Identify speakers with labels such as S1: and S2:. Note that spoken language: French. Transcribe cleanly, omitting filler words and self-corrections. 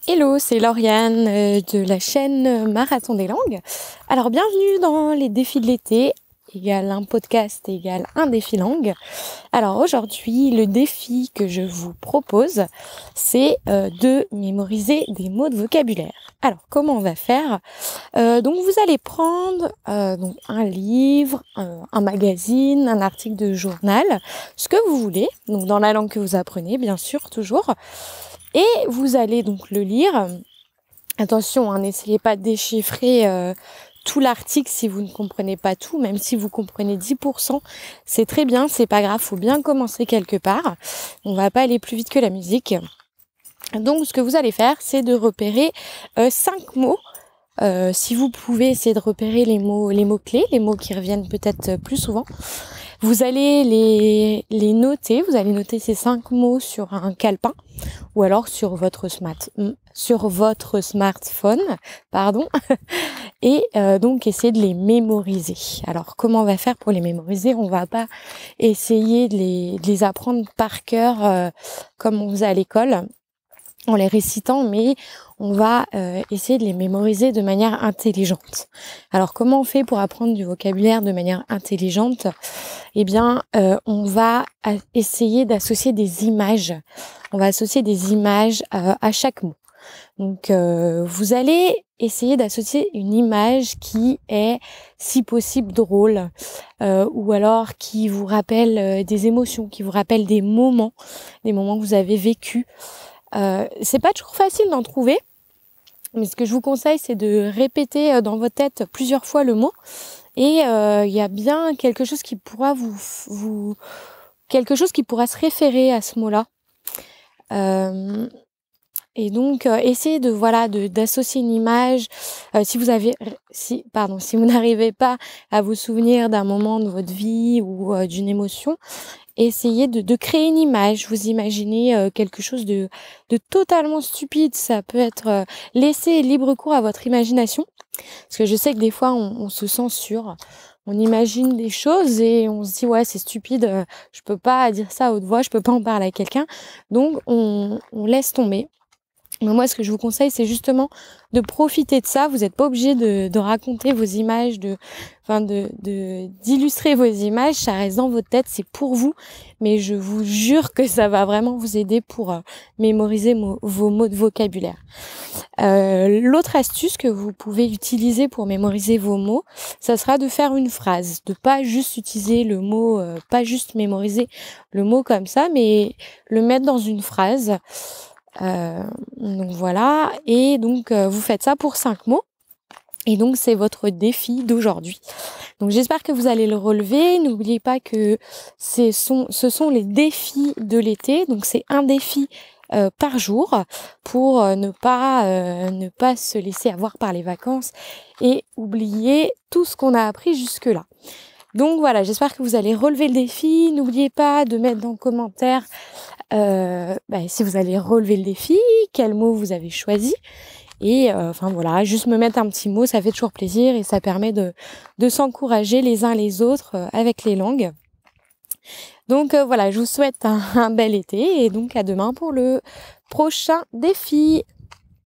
S1: Hello, c'est Lauriane de la chaîne Marathon des langues. Alors bienvenue dans les défis de l'été, égale un podcast égale un défi langue. Alors aujourd'hui, le défi que je vous propose, c'est de mémoriser des mots de vocabulaire. Alors comment on va faire Donc vous allez prendre donc un livre, un magazine, un article de journal, ce que vous voulez, donc dans la langue que vous apprenez bien sûr toujours. Et vous allez donc le lire. Attention, n'essayez pas de déchiffrer tout l'article si vous ne comprenez pas tout, même si vous comprenez 10%, c'est très bien, c'est pas grave, faut bien commencer quelque part. On va pas aller plus vite que la musique. Donc ce que vous allez faire, c'est de repérer 5 mots. Si vous pouvez essayer de repérer les mots clés, les mots qui reviennent peut-être plus souvent. Vous allez les noter, vous allez noter ces 5 mots sur un calepin ou alors sur votre smartphone, et donc essayer de les mémoriser. Alors comment on va faire pour les mémoriser? On va pas essayer de les apprendre par cœur comme on faisait à l'école en les récitant, mais on va essayer de les mémoriser de manière intelligente. Alors comment on fait pour apprendre du vocabulaire de manière intelligente? Eh bien, on va essayer d'associer des images. On va associer des images à chaque mot. Donc, vous allez essayer d'associer une image qui est, si possible, drôle, ou alors qui vous rappelle des émotions, qui vous rappelle des moments que vous avez vécus. C'est pas toujours facile d'en trouver, mais ce que je vous conseille, c'est de répéter dans votre tête plusieurs fois le mot. Et il y a bien quelque chose qui pourra quelque chose qui pourra se référer à ce mot-là. Et donc essayez d'associer une image. Si vous n'arrivez pas à vous souvenir d'un moment de votre vie ou d'une émotion, essayez de créer une image. Vous imaginez quelque chose de totalement stupide. Ça peut être laisser libre cours à votre imagination. Parce que je sais que des fois, on se censure. On imagine des choses et on se dit ouais, c'est stupide, je peux pas dire ça à haute voix, je peux pas en parler à quelqu'un. Donc on laisse tomber. Mais moi, ce que je vous conseille, c'est justement de profiter de ça. Vous n'êtes pas obligé de raconter vos images, d'illustrer vos images. Ça reste dans votre tête, c'est pour vous. Mais je vous jure que ça va vraiment vous aider pour mémoriser vos mots de vocabulaire. L'autre astuce que vous pouvez utiliser pour mémoriser vos mots, ça sera de faire une phrase, de pas juste utiliser le mot, pas juste mémoriser le mot comme ça, mais le mettre dans une phrase. Donc voilà, et donc vous faites ça pour 5 mots. Et donc c'est votre défi d'aujourd'hui. Donc j'espère que vous allez le relever. N'oubliez pas que ce sont les défis de l'été. Donc c'est un défi par jour pour ne pas se laisser avoir par les vacances et oublier tout ce qu'on a appris jusque-là. Donc voilà, j'espère que vous allez relever le défi. N'oubliez pas de mettre dans le commentaire si vous allez relever le défi, quel mot vous avez choisi. Et juste me mettre un petit mot, ça fait toujours plaisir et ça permet de s'encourager les uns les autres avec les langues. Donc je vous souhaite un bel été et donc à demain pour le prochain défi.